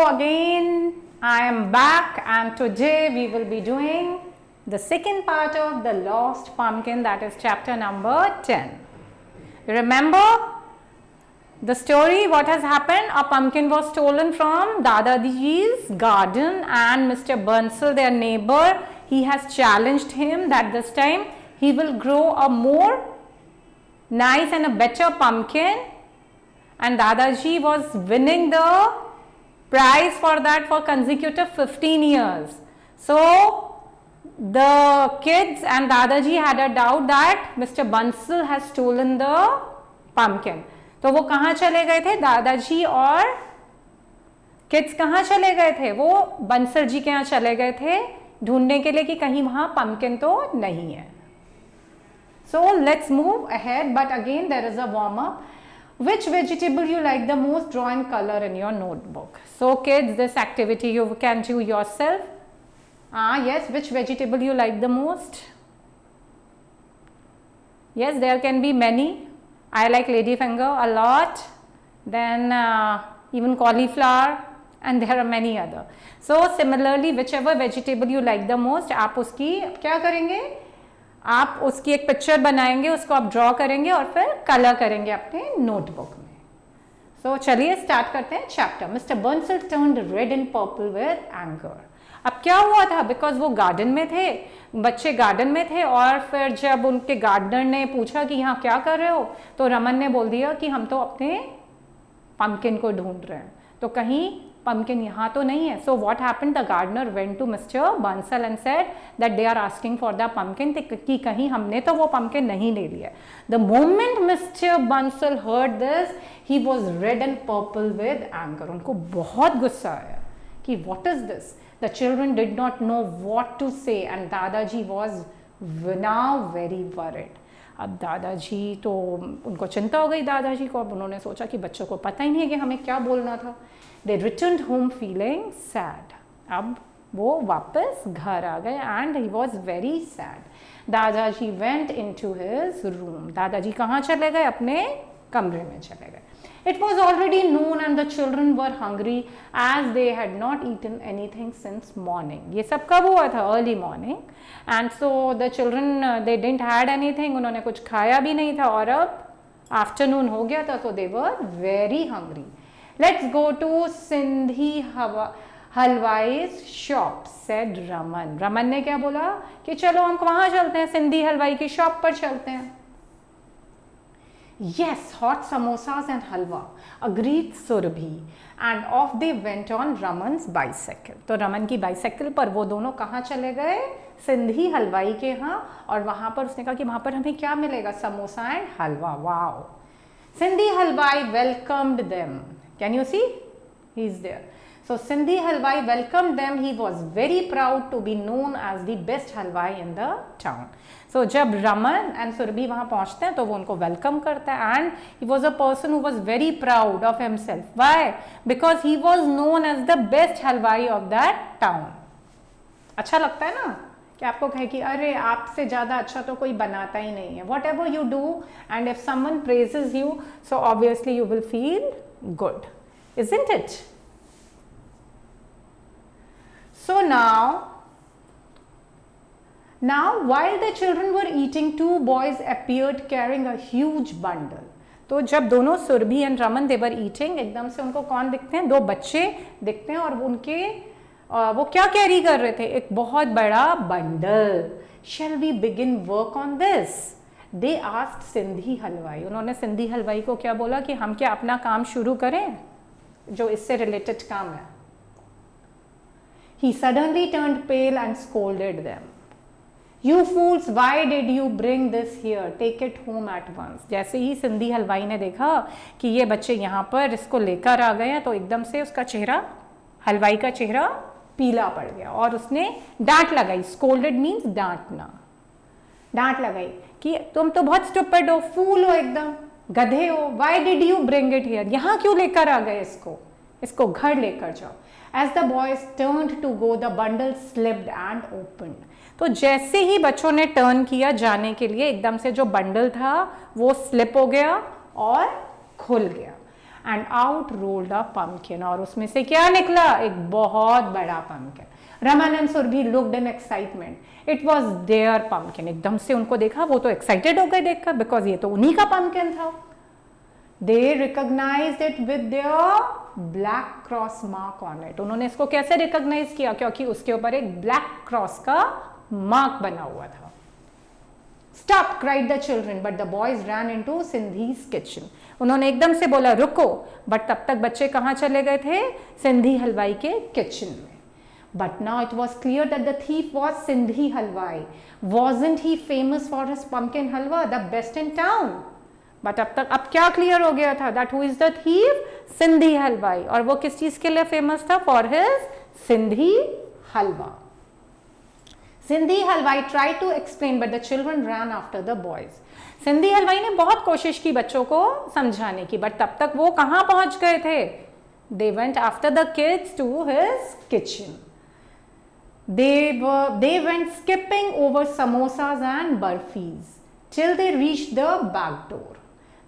again I am back, and today we will be doing the second part of the Lost Pumpkin, that is chapter number 10. Remember the story, what has happened? A pumpkin was stolen from Dadaji's garden, and Mr. Bansal, their neighbor, he has challenged him that this time he will grow a more nice and a better pumpkin, and Dadaji was winning the prize for that for consecutive 15 years. So the kids and Dadaji had a doubt that Mr. Bansal has stolen the pumpkin. तो वो कहाँ चले गए थे? दादाजी और kids कहाँ चले गए थे? वो बंसल जी के यहाँ चले गए थे ढूंढने के लिए कि कहीं वहाँ pumpkin तो नहीं है. So let's move ahead, but again there is a warm up. Which vegetable you like the most? Draw in color in your notebook. So kids, this activity you can do yourself. Yes, which vegetable you like the most? Yes, there can be many. I like ladyfinger a lot. Then even cauliflower, and there are many other. So similarly, whichever vegetable you like the most, आप उसकी क्या करेंगे? आप उसकी एक picture बनाएंगे, उसको आप ड्रॉ करेंगे और फिर कलर करेंगे अपने नोटबुक में. सो चलिए स्टार्ट करते हैं chapter. Mister Bansal turned red and purple with anger. अब क्या हुआ था? बिकॉज वो गार्डन में थे, बच्चे गार्डन में थे, और फिर जब उनके गार्डनर ने पूछा कि यहाँ क्या कर रहे हो, तो रमन ने बोल दिया कि हम तो अपने पंपकिन को ढूंढ रहे हैं, तो कहीं pumpkin यहाँ तो नहीं है. So what happened? The gardener went to Mr. Bansal and said that they are asking for the pumpkin, कि कहीं हमने तो वो pumpkin नहीं ले लिया. The moment Mr. Bansal heard this, he was red and purple with anger. उनको बहुत गुस्सा आया कि what is this? The children did not know what to say, and Dadaji was now very worried. अब दादाजी तो उनको चिंता हो गई दादाजी को. अब उन्होंने सोचा कि बच्चों को पता ही नहीं है कि हमें क्या बोलना था. They returned home feeling sad. अब वो वापस घर आ गए and he was very sad. दादाजी went into his room. दादाजी कहाँ चले गए? अपने कमरे में चले गए. It was already noon and the children were hungry as they had not eaten anything since morning. ये सब कब हुआ था? Early morning. And so the children they didn't had anything. उन्होंने कुछ खाया भी नहीं था और अब afternoon हो गया था, so they were very hungry. Let's go to Sindhi Halwai's shop, said Raman. Raman ने क्या बोला कि चलो हम वहाँ चलते हैं, सिंधी हलवाई की शॉप पर चलते हैं. Yes, hot samosas and halwa, agreed Surabhi, and off they went on Raman's bicycle. तो रमन की बाइसाइकिल पर वो दोनों कहाँ चले गए? सिंधी हलवाई के यहाँ. और वहाँ पर उसने कहा कि वहाँ पर हमें क्या मिलेगा? Samosa and halwa. Wow. Sindhi हलवाई welcomed them. Can you see? He is there. So Sindhi Halwai welcomed them. He was very proud to be known as the best halwai in the town. So जब Raman and Surabhi वहाँ पहुँचते हैं तो वो उनको welcome करता है, and he was a person who was very proud of himself. Why? Because he was known as the best halwai of that town. अच्छा लगता है ना कि आपको कहे कि अरे आपसे ज़्यादा अच्छा तो कोई बनाता ही नहीं है. Whatever you do, and if someone praises you, so obviously you will feel good, isn't it? So now while the children were eating, two boys appeared carrying a huge bundle. तो जब दोनों Surabhi and Raman they were eating, एकदम से उनको कौन दिखते हैं? दो बच्चे दिखते हैं, और उनके वो क्या कैरी कर रहे थे? एक बहुत बड़ा bundle. Shall we begin work on this? They asked Sindhi हलवाई. उन्होंने सिंधी हलवाई को क्या बोला कि हम क्या अपना काम शुरू करें जो इससे रिलेटेड काम है. He suddenly turned pale and scolded them. You fools, why did you bring this here? Take it home at once. जैसे ही सिंधी हलवाई ने देखा कि ये बच्चे यहाँ पर इसको लेकर आ गए हैं, तो एकदम से उसका चेहरा, हलवाई का चेहरा पीला पड़ गया और उसने डांट लगाई. Scolded means डांटना. डांट लगाई कि तुम तो बहुत स्टूपिड हो, फूल हो, एकदम गधे हो. Why did you bring it here? यहाँ क्यों लेकर आ गए इसको घर लेकर जाओ. As the boys turned to go, the bundle slipped and opened. तो जैसे ही बच्चों ने टर्न किया जाने के लिए, एकदम से जो बंडल था वो स्लिप हो गया और खुल गया. And out rolled a pumpkin, और उसमें से क्या निकला, एक बहुत बड़ा pumpkin. Raman and Surabhi looked in excitement, it was their pumpkin. एकदम से उनको देखा, वो तो एक्साइटेड हो गए देखकर, बिकॉज ये तो उन्हीं का पम्पकिन था. They recognized it with their black cross mark on it. उन्होंने इसको कैसे रिकॉग्नाइज किया, क्योंकि उसके ऊपर एक ब्लैक क्रॉस का मार्क बना हुआ था. Stop! cried the children, but the boys ran into Sindhi's kitchen. उन्होंने एकदम से बोला रुको, बट तब तक बच्चे कहाँ चले गए थे, सिंधी हलवाई के किचन में. But now it was clear that the thief was Sindhi Halwai. Wasn't he famous for his pumpkin halwa, the best in town? But अब क्या क्लियर हो गया था, that who is the thief? Sindhi हलवाई. और वो किस चीज के लिए फेमस था, for his सिंधी हलवा. सिंधी हलवाई tried to explain, but the children ran after the boys. Sindhi हलवाई ने बहुत कोशिश की बच्चों को समझाने की, बट तब तक वो कहाँ पहुंच गए थे. They went after the kids to his kitchen. They went skipping over samosas and barfis till they reached the back door.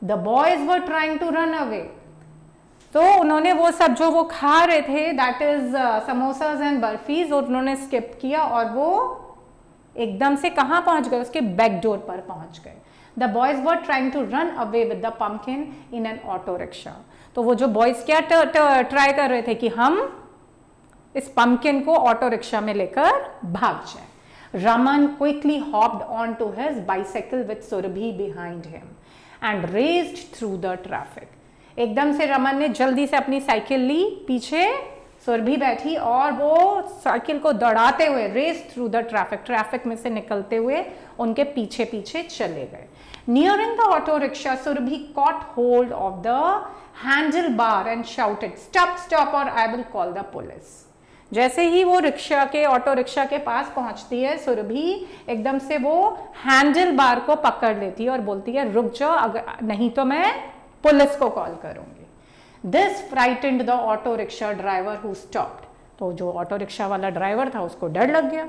The boys were trying to run away. तो उन्होंने वो सब जो वो खा रहे थे, दैट इज समोसाज एंड बर्फीज, उन्होंने स्किप किया और वो एकदम से कहाँ पहुंच गए, उसके बैक डोर पर पहुंच गए. The boys were trying to run away with the pumpkin in an auto rickshaw. तो वो जो बॉयज क्या ट्राई कर रहे थे कि हम इस पम्पकिन को ऑटो रिक्शा में लेकर भाग जाए. Raman quickly hopped on to his bicycle with Surabhi behind him and raced through the traffic. एकदम से रमन ने जल्दी से अपनी साइकिल ली, पीछे सुरभि बैठी और वो साइकिल को दौड़ाते हुए रेस थ्रू द ट्रैफिक में से निकलते हुए उनके पीछे पीछे चले गए. Nearing the auto rickshaw, Surabhi caught hold of the handle bar and shouted, stop stop or I will call the police. जैसे ही वो ऑटो रिक्शा के पास पहुंचती है, सुरभि एकदम से वो हैंडल बार को पकड़ लेती है और बोलती है रुक जाओ, अगर नहीं तो मैं पुलिस को कॉल करूंगी. This frightened the auto rickshaw driver who stopped. तो जो ऑटो रिक्शा वाला ड्राइवर था उसको डर लग गया,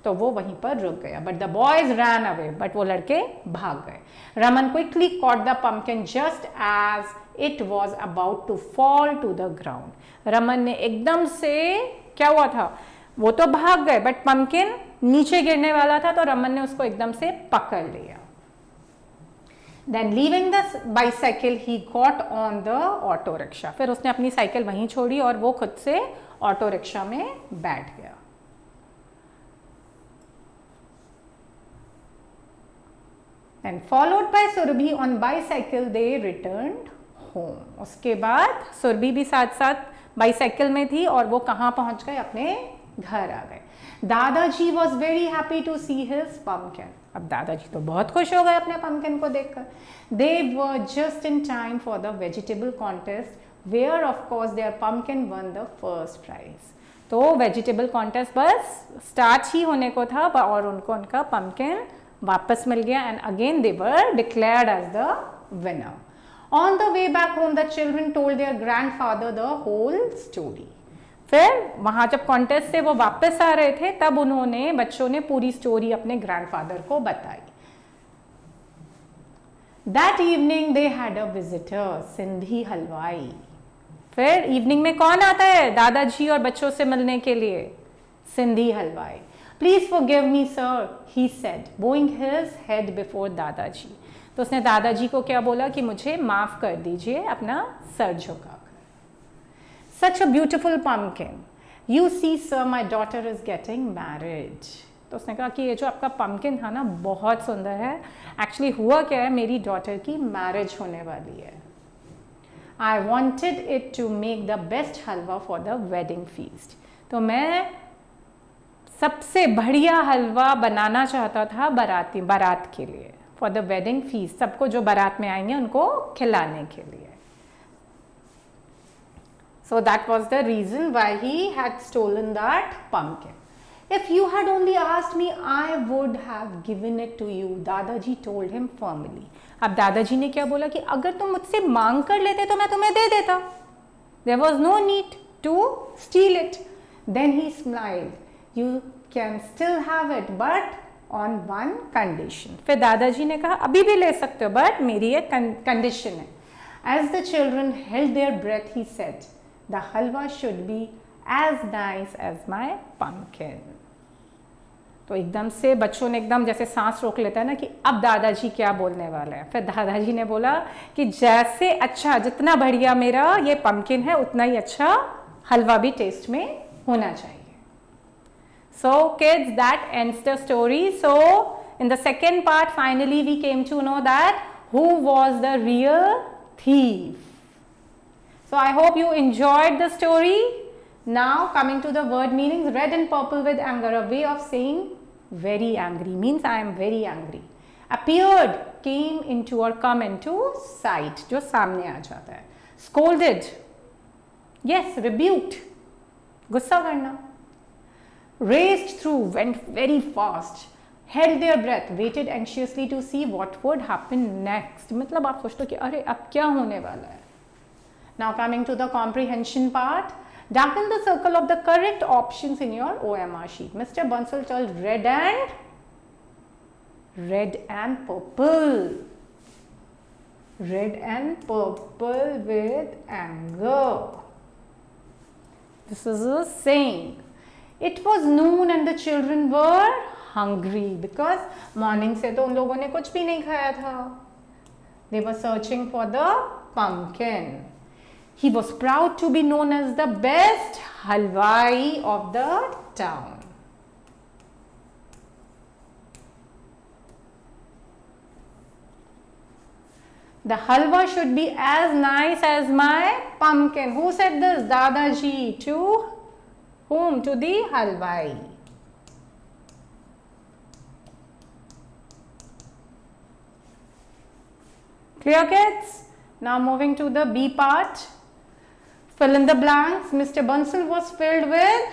तो वो वहीं पर रुक गया. But the boys ran away, but वो लड़के भाग गए. Raman quickly caught the pumpkin just as it was about to fall to the ground. Raman ने एकदम से, क्या हुआ था, वो तो भाग गए बट पम्पकिन नीचे गिरने वाला था, तो रमन ने उसको एकदम से पकड़ लिया. Then leaving the bicycle, he got on the auto rickshaw. फिर उसने अपनी साइकिल वहीं छोड़ी और वो खुद से ऑटो रिक्शा में बैठ गया. And followed by Surabhi on bicycle, they returned home. उसके बाद सुरभि भी साथ साथ बाइसाइकिल में थी और वो कहाँ पहुंच गए, अपने घर आ गए. Dadaji was very happy to see his pumpkin. अब दादाजी तो बहुत खुश हो गए अपने पम्पकिन को देखकर. They were just in time for the vegetable contest where of course their pumpkin won the first prize. तो वेजिटेबल कॉन्टेस्ट बस स्टार्ट ही होने को था और उनको उनका पम्पकिन वापस मिल गया. And again they were declared as the winner. On the way back home the children told their grandfather the whole story. फिर वहां जब कॉन्टेस्ट से वो वापस आ रहे थे, तब उन्होंने, बच्चों ने पूरी स्टोरी अपने ग्रैंडफादर को बताई. That evening they had a visitor, Sindhi हलवाई. फिर इवनिंग में कौन आता है दादाजी और बच्चों से मिलने के लिए, सिंधी हलवाई. Please forgive me sir, he said, Boeing his head before दादाजी. तो उसने दादाजी को क्या बोला कि मुझे माफ कर दीजिए, अपना सर झुका. Such a beautiful pumpkin. You see, sir, my daughter is getting married. तो उसने कहा कि ये जो आपका पम्पकिन था ना, बहुत सुंदर है. एक्चुअली हुआ क्या है, मेरी डॉटर की मैरिज होने वाली है. I wanted it to make the best halwa for the wedding feast. तो मैं सबसे बढ़िया हलवा बनाना चाहता था बारात के लिए, for the wedding feast. सबको जो बारात में आएंगे उनको खिलाने के लिए. So that was the reason why he had stolen that pumpkin. If you had only asked me, I would have given it to you, दादाजी told him firmly. अब दादाजी ने क्या बोला कि अगर तुम मुझसे मांग कर लेते तो मैं तुम्हें दे देता. There was no need to steal it. Then he smiled. You can still have it, but on one condition. फिर दादाजी ने कहा अभी भी ले सकते हो, but मेरी एक कंडीशन है. As the children held their breath, he said, "The halwa should be as nice as my pumpkin." तो एकदम से बच्चों ने एकदम जैसे सांस रोक लेता है ना कि अब दादाजी क्या बोलने वाले हैं। फिर दादाजी ने बोला कि जैसे अच्छा, जितना बढ़िया मेरा ये पम्पकिन है उतना ही अच्छा हलवा भी टेस्ट में होना चाहिए। So kids, that ends the story. So in the second part, finally we came to know that who was the real thief. So I hope you enjoyed the story. Now coming to the word meanings, red and purple with anger, a way of saying very angry, means I am very angry. Appeared, came into or come into sight, जो सामने आ जाता है। Scolded, yes, rebuked, गुस्सा करना। Raced through, went very fast. Held their breath, waited anxiously to see what would happen next. मतलब आप सोचते हो कि अरे अब क्या होने वाला है। Now coming to the comprehension part, darken the circle of the correct options in your OMR sheet. Mr. Bansal told red and purple. Red and purple with anger. This is a saying. It was noon and the children were hungry because morning से तो उन लोगों ने कुछ भी नहीं खाया था. They were searching for the pumpkin. He was proud to be known as the best halwai of the town. The halwa should be as nice as my pumpkin. Who said this? Dadaji. To whom? To the halwai. Clear, kids? Now moving to the B part. Fill in the blanks. Mr. Bansal was filled with,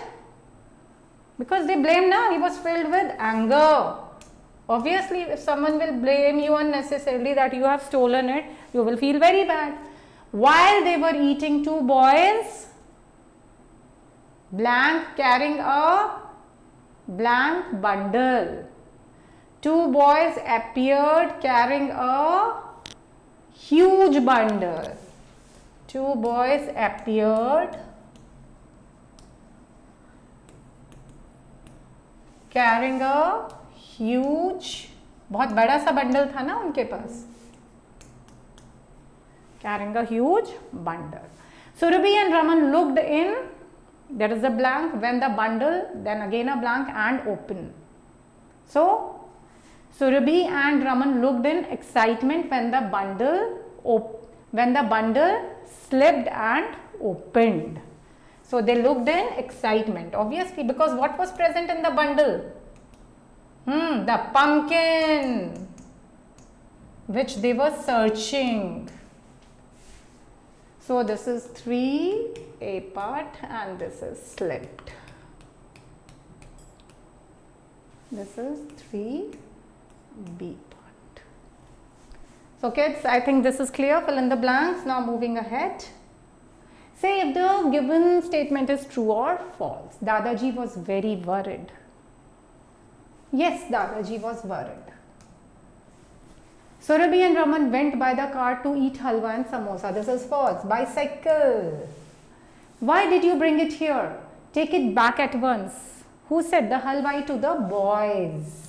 because they blame now, he was filled with anger. Obviously, if someone will blame you unnecessarily that you have stolen it, you will feel very bad. While they were eating, two boys, blank, carrying a blank bundle. Two boys appeared carrying a huge bundle. Two boys appeared carrying a huge, बहुत बड़ा सा bundle था ना उनके पास, carrying a huge bundle. Surabhi and Raman looked in, there is a blank, when the bundle, then again a blank and open. So Surabhi and Raman looked in excitement when the bundle slipped and opened. So they looked in excitement, obviously, because what was present in the bundle? The pumpkin, which they were searching. So this is 3A part and this is slipped. This is 3B part. So kids, I think this is clear. Fill in the blanks. Now moving ahead. Say if the given statement is true or false. Dadaji was very worried. Yes, Dadaji was worried. Surabhi and Raman went by the car to eat halwa and samosa. This is false. Bicycle. Why did you bring it here? Take it back at once. Who said the halwai to the boys?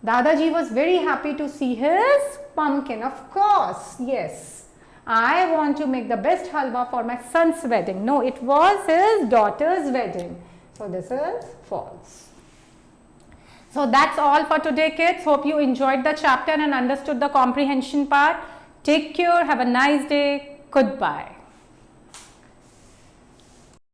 Dadaji was very happy to see his pumpkin. Of course, yes. I want to make the best halwa for my son's wedding. No, it was his daughter's wedding. So this is false. So that's all for today, kids. Hope you enjoyed the chapter and understood the comprehension part. Take care. Have a nice day. Goodbye.